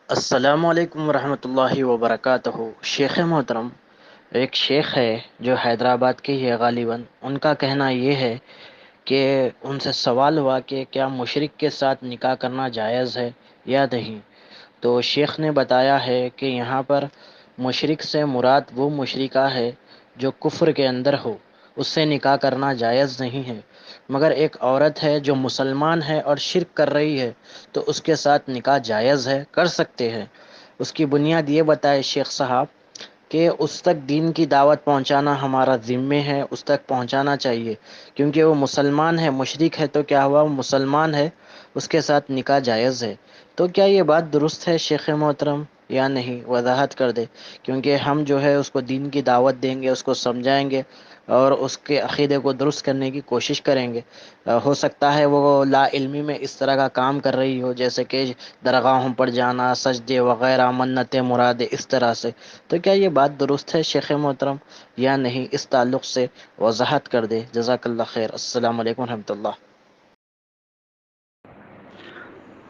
السلام علیکم ورحمۃ اللہ وبرکاتہ۔ شیخ محترم، ایک شیخ ہے جو حیدرآباد کے ہی ہے غالباً، ان کا کہنا یہ ہے کہ ان سے سوال ہوا کہ کیا مشرک کے ساتھ نکاح کرنا جائز ہے یا نہیں، تو شیخ نے بتایا ہے کہ یہاں پر مشرک سے مراد وہ مشرکہ ہے جو کفر کے اندر ہو، اس سے نکاح کرنا جائز نہیں ہے، مگر ایک عورت ہے جو مسلمان ہے اور شرک کر رہی ہے تو اس کے ساتھ نکاح جائز ہے، کر سکتے ہیں۔ اس کی بنیاد یہ بتائے شیخ صاحب کہ اس تک دین کی دعوت پہنچانا ہمارا ذمہ ہے، اس تک پہنچانا چاہیے، کیونکہ وہ مسلمان ہے، مشرک ہے تو کیا ہوا، وہ مسلمان ہے، اس کے ساتھ نکاح جائز ہے۔ تو کیا یہ بات درست ہے شیخ محترم یا نہیں؟ وضاحت کر دے، کیونکہ ہم جو ہے اس کو دین کی دعوت دیں گے، اس کو سمجھائیں گے اور اس کے عقیدے کو درست کرنے کی کوشش کریں گے۔ ہو سکتا ہے وہ لا علمی میں اس طرح کا کام کر رہی ہو، جیسے کہ درگاہوں پر جانا، سجدے وغیرہ، منتیں مرادیں اس طرح سے۔ تو کیا یہ بات درست ہے شیخ محترم یا نہیں؟ اس تعلق سے وضاحت کر دے، جزاک اللہ خیر۔ السلام علیکم ورحمۃ اللہ۔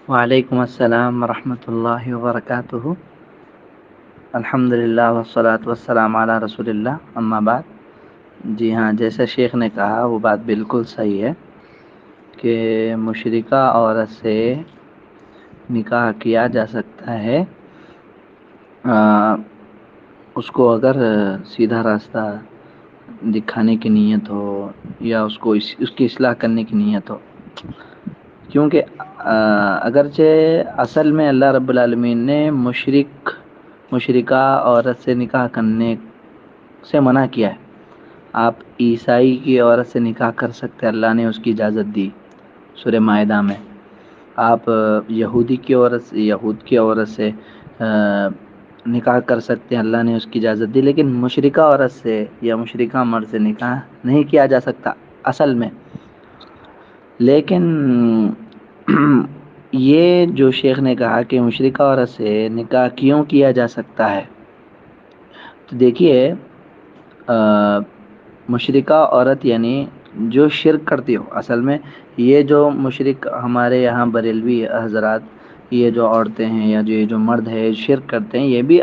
وعلیکم السلام ورحمۃ اللہ وبرکاتہ۔ الحمد للہ والصلاة والسلام علی رسول اللہ، اما بعد۔ جی ہاں، جیسے شیخ نے کہا وہ بات بالکل صحیح ہے کہ مشرکہ عورت سے نکاح کیا جا سکتا ہے، اس کو اگر سیدھا راستہ دکھانے کی نیت ہو یا اس کو اس کی اصلاح کرنے کی نیت ہو، کیونکہ اگرچہ اصل میں اللہ رب العالمین نے مشرکہ عورت سے نکاح کرنے سے منع کیا ہے۔ آپ عیسائی کی عورت سے نکاح کر سکتے، اللہ نے اس کی اجازت دی سورہ مائدہ میں۔ آپ یہود کی عورت سے نکاح کر سکتے ہیں، اللہ نے اس کی اجازت دی، لیکن مشرکہ عورت سے یا مشرکہ مرد سے نکاح نہیں کیا جا سکتا اصل میں۔ لیکن یہ جو شیخ نے کہا کہ مشرکہ عورت سے نکاح کیوں کیا جا سکتا ہے، تو دیکھیے، مشرکہ عورت یعنی جو شرک کرتی ہو۔ اصل میں یہ جو مشرک ہمارے یہاں بریلوی حضرات، یہ جو عورتیں ہیں یا یہ جو مرد ہے شرک کرتے ہیں، یہ بھی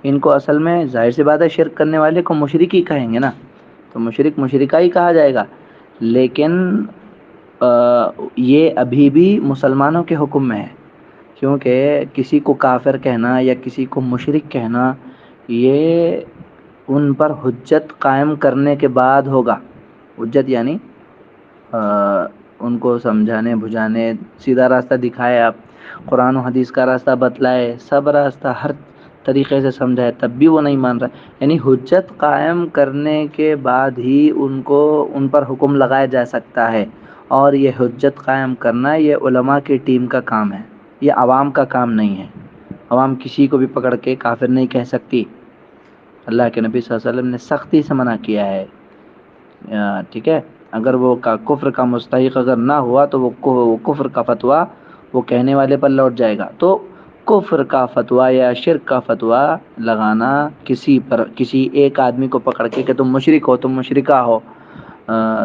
ان کو اصل میں ظاہر سی بات ہے شرک کرنے والے کو مشرک ہی کہیں گے نا، تو مشرکہ ہی کہا جائے گا۔ لیکن یہ ابھی بھی مسلمانوں کے حکم میں ہے، کیونکہ کسی کو کافر کہنا یا کسی کو مشرک کہنا یہ ان پر حجت قائم کرنے کے بعد ہوگا۔ حجت یعنی ان کو سمجھانے بجھانے، سیدھا راستہ دکھائے، آپ قرآن و حدیث کا راستہ بتلائے، سب راستہ ہر طریقے سے سمجھائے، تب بھی وہ نہیں مان رہا، یعنی حجت قائم کرنے کے بعد ہی ان پر حکم لگایا جا سکتا ہے۔ اور یہ حجت قائم کرنا یہ علماء کی ٹیم کا کام ہے، یہ عوام کا کام نہیں ہے۔ عوام کسی کو بھی پکڑ کے کافر نہیں کہہ سکتی، اللہ کے نبی صلی اللہ علیہ وسلم نے سختی سے منع کیا ہے، ٹھیک ہے۔ اگر وہ کفر کا مستحق اگر نہ ہوا تو وہ کفر کا فتویٰ وہ کہنے والے پر لوٹ جائے گا۔ تو کفر کا فتویٰ یا شرک کا فتویٰ لگانا کسی ایک آدمی کو پکڑ کے کہ تم مشرک ہو، تم مشرکہ ہو،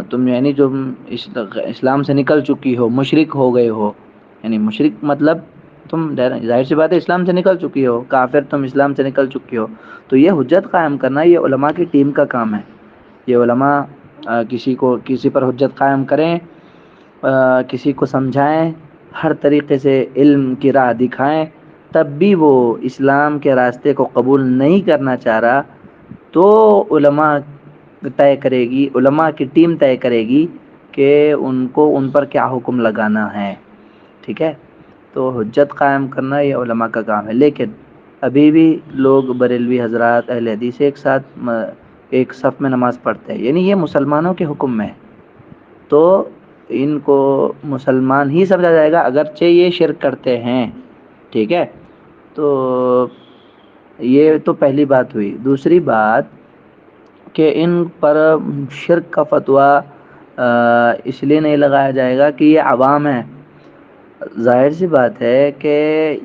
تم یعنی جو اسلام سے نکل چکی ہو، مشرک ہو گئے ہو، یعنی مشرک مطلب تم ظاہر سی بات ہے اسلام سے نکل چکی ہو، کافر تم اسلام سے نکل چکی ہو، تو یہ حجت قائم کرنا یہ علماء کی ٹیم کا کام ہے۔ یہ علماء کسی پر حجت قائم کریں، کسی کو سمجھائیں، ہر طریقے سے علم کی راہ دکھائیں، تب بھی وہ اسلام کے راستے کو قبول نہیں کرنا چاہ رہا، تو علماء کی ٹیم طے کرے گی کہ ان پر کیا حکم لگانا ہے، ٹھیک ہے۔ تو حجت قائم کرنا یہ علماء کا کام ہے، لیکن ابھی بھی لوگ بریلوی حضرات اہل حدیث ایک ساتھ ایک صف میں نماز پڑھتے ہیں، یعنی یہ مسلمانوں کے حکم میں ہے، تو ان کو مسلمان ہی سمجھا جائے گا اگرچہ یہ شرک کرتے ہیں، ٹھیک ہے۔ تو یہ تو پہلی بات ہوئی۔ دوسری بات کہ ان پر شرک کا فتویٰ اس لیے نہیں لگایا جائے گا کہ یہ عوام ہیں۔ ظاہر سی بات ہے کہ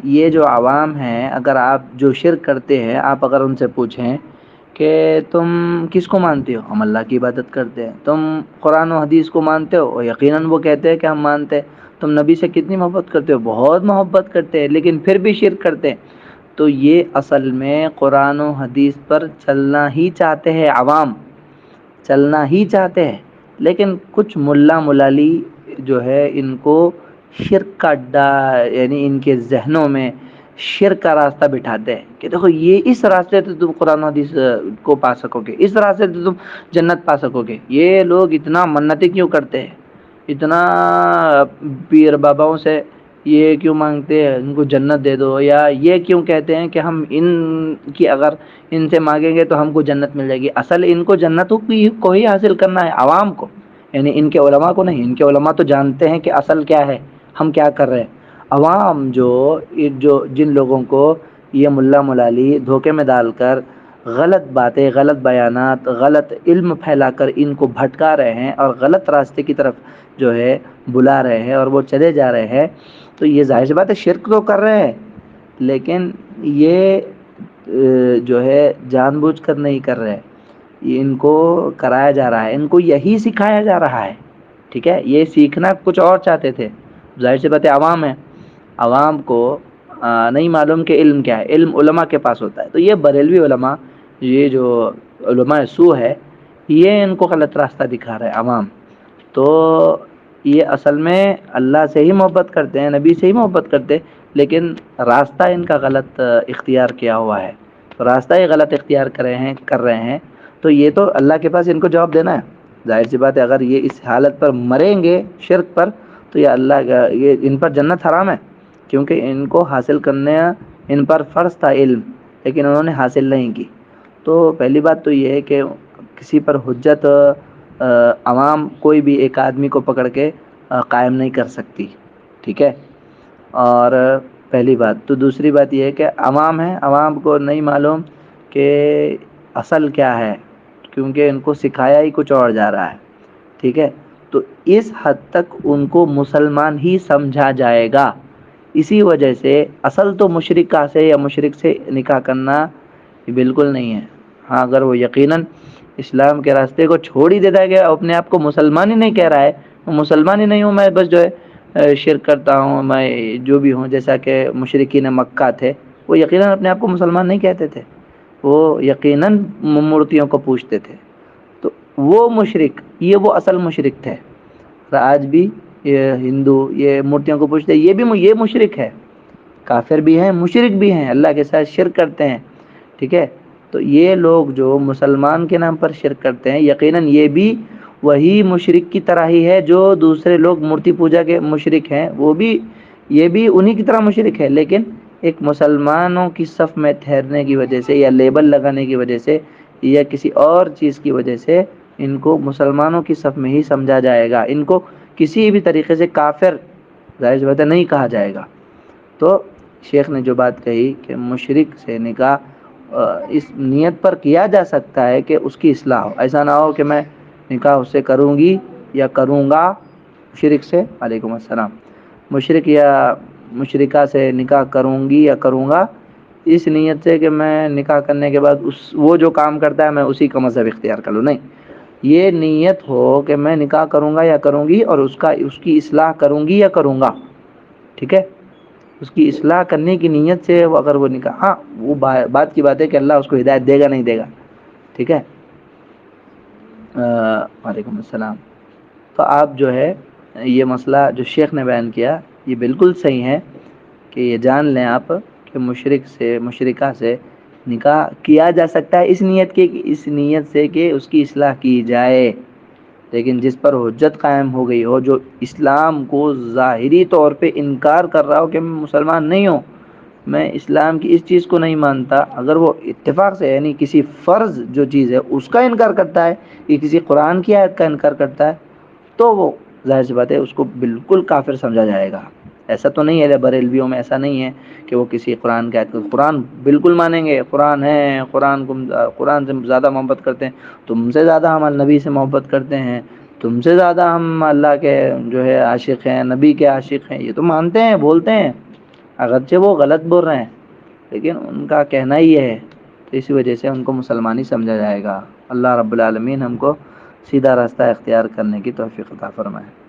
یہ جو عوام ہیں، اگر آپ جو شرک کرتے ہیں، آپ اگر ان سے پوچھیں کہ تم کس کو مانتے ہو، ہم اللہ کی عبادت کرتے ہیں، تم قرآن و حدیث کو مانتے ہو، اور یقیناً وہ کہتے ہیں کہ ہم مانتے ہیں، تم نبی سے کتنی محبت کرتے ہو؟ بہت محبت کرتے ہیں، لیکن پھر بھی شرک کرتے ہیں۔ تو یہ اصل میں قرآن و حدیث پر چلنا ہی چاہتے ہیں، عوام چلنا ہی چاہتے ہیں، لیکن کچھ ملا ملالی جو ہے ان کو شرک کا یعنی ان کے ذہنوں میں شرک کا راستہ بٹھاتے ہیں کہ دیکھو یہ اس راستے سے تم قرآن و حدیث کو پا سکو گے، اس راستے سے تم جنت پا سکو گے۔ یہ لوگ اتنا منتیں کیوں کرتے ہیں، اتنا پیر باباؤں سے یہ کیوں مانگتے ہیں ان کو جنت دے دو، یا یہ کیوں کہتے ہیں کہ ہم ان کی اگر ان سے مانگیں گے تو ہم کو جنت مل جائے گی؟ اصل ان کو جنتوں کو ہی حاصل کرنا ہے، عوام کو، یعنی ان کے علماء کو نہیں۔ ان کے علماء تو جانتے ہیں کہ اصل کیا ہے، ہم کیا کر رہے ہیں۔ عوام جو جن لوگوں کو یہ ملا ملالی دھوکے میں ڈال کر غلط باتیں، غلط بیانات، غلط علم پھیلا کر ان کو بھٹکا رہے ہیں اور غلط راستے کی طرف جو ہے بلا رہے ہیں اور وہ چلے جا رہے ہیں، تو یہ ظاہر سی بات ہے شرک تو کر رہے ہیں، لیکن یہ جو ہے جان بوجھ کر نہیں کر رہے، یہ ان کو کرایا جا رہا ہے، ان کو یہی سکھایا جا رہا ہے، ٹھیک ہے؟ یہ سیکھنا کچھ اور چاہتے تھے، ظاہر سی بات ہے عوام ہے، عوام کو نہیں معلوم کہ علم کیا ہے، علم علماء کے پاس ہوتا ہے۔ تو یہ بریلوی علماء، یہ جو علماء سو ہے، یہ ان کو غلط راستہ دکھا رہے عوام۔ تو یہ اصل میں اللہ سے ہی محبت کرتے ہیں، نبی سے ہی محبت کرتے، لیکن راستہ ان کا غلط اختیار کیا ہوا ہے، راستہ ہی غلط اختیار کر رہے ہیں۔ تو یہ تو اللہ کے پاس ان کو جواب دینا ہے، ظاہر سی بات ہے اگر یہ اس حالت پر مریں گے شرک پر، تو یہ اللہ کا یہ ان پر جنت حرام ہے، کیونکہ ان کو حاصل کرنے ان پر فرض تھا علم، لیکن انہوں نے حاصل نہیں کی۔ تو پہلی بات تو یہ ہے کہ کسی پر حجت عوام کوئی بھی ایک آدمی کو پکڑ کے قائم نہیں کر سکتی، ٹھیک ہے؟ اور پہلی بات تو دوسری بات یہ ہے کہ عوام ہے، عوام کو نہیں معلوم کہ اصل کیا ہے، کیونکہ ان کو سکھایا ہی کچھ اور جا رہا ہے، ٹھیک ہے؟ تو اس حد تک ان کو مسلمان ہی سمجھا جائے گا۔ اسی وجہ سے اصل تو مشرکہ سے یا مشرک سے نکاح کرنا بالکل نہیں ہے۔ ہاں اگر وہ یقیناً اسلام کے راستے کو چھوڑ ہی دیتا ہے کہ اپنے آپ کو مسلمان ہی نہیں کہہ رہا ہے، مسلمان ہی نہیں ہوں میں، بس جو ہے شرک کرتا ہوں میں جو بھی ہوں، جیسا کہ مشرکین مکہ تھے، وہ یقیناً اپنے آپ کو مسلمان نہیں کہتے تھے، وہ یقیناً مورتیوں کو پوجتے تھے۔ تو وہ مشرک، یہ وہ اصل مشرک تھے۔ آج بھی یہ ہندو یہ مورتیوں کو پوجتے، یہ مشرک ہے، کافر بھی ہیں مشرک بھی ہیں، اللہ کے ساتھ شرک کرتے ہیں، ٹھیک ہے؟ تو یہ لوگ جو مسلمان کے نام پر شرک کرتے ہیں، یقیناً یہ بھی وہی مشرک کی طرح ہی ہے جو دوسرے لوگ مورتی پوجا کے مشرک ہیں، یہ بھی انہی کی طرح مشرک ہے، لیکن ایک مسلمانوں کی صف میں ٹھہرنے کی وجہ سے یا لیبل لگانے کی وجہ سے یا کسی اور چیز کی وجہ سے ان کو مسلمانوں کی صف میں ہی سمجھا جائے گا، ان کو کسی بھی طریقے سے کافر ظاہر سی بات ہے نہیں کہا جائے گا۔ تو شیخ نے جو بات کہی کہ مشرک سے نکاح اس نیت پر کیا جا سکتا ہے کہ اس کی اصلاح ہو، ایسا نہ ہو کہ میں نکاح اس سے کروں گی یا کروں گا مشرک سے، وعلیکم السلام، مشرک یا مشرکہ سے نکاح کروں گی یا کروں گا اس نیت سے کہ میں نکاح کرنے کے بعد وہ جو کام کرتا ہے میں اسی کا مذہب اختیار کر لوں، نہیں، یہ نیت ہو کہ میں نکاح کروں گا یا کروں گی اور اس کی اصلاح کروں گی یا کروں گا، ٹھیک ہے؟ اس کی اصلاح کرنے کی نیت سے اگر وہ نکاح، ہاں وہ بات کی بات ہے کہ اللہ اس کو ہدایت دے گا نہیں دے گا، ٹھیک ہے؟ وعلیکم السلام۔ تو آپ جو ہے یہ مسئلہ جو شیخ نے بیان کیا یہ بالکل صحیح ہے کہ یہ جان لیں آپ کہ مشرک سے مشرکہ سے نکاح کیا جا سکتا ہے اس نیت سے کہ اس کی اصلاح کی جائے، لیکن جس پر حجت قائم ہو گئی ہو، جو اسلام کو ظاہری طور پہ انکار کر رہا ہو کہ میں مسلمان نہیں ہوں، میں اسلام کی اس چیز کو نہیں مانتا، اگر وہ اتفاق سے یعنی کسی فرض جو چیز ہے اس کا انکار کرتا ہے یا کسی قرآن کی آیت کا انکار کرتا ہے، تو وہ ظاہر سی بات ہے اس کو بالکل کافر سمجھا جائے گا۔ ایسا تو نہیں ہے بریلویوں میں، ایسا نہیں ہے کہ وہ کسی قرآن کی آیت کو قرآن بالکل مانیں گے، قرآن ہے، قرآن سے زیادہ محبت کرتے ہیں، تم سے زیادہ ہم نبی سے محبت کرتے ہیں، تم سے زیادہ ہم اللہ کے جو ہے عاشق ہیں، نبی کے عاشق ہیں، یہ تو مانتے ہیں، بولتے ہیں، اگرچہ وہ غلط بول رہے ہیں لیکن ان کا کہنا ہی ہے، تو اسی وجہ سے ان کو مسلمان ہی سمجھا جائے گا۔ اللہ رب العالمین ہم کو سیدھا راستہ اختیار کرنے کی توفیق عطا فرمائے۔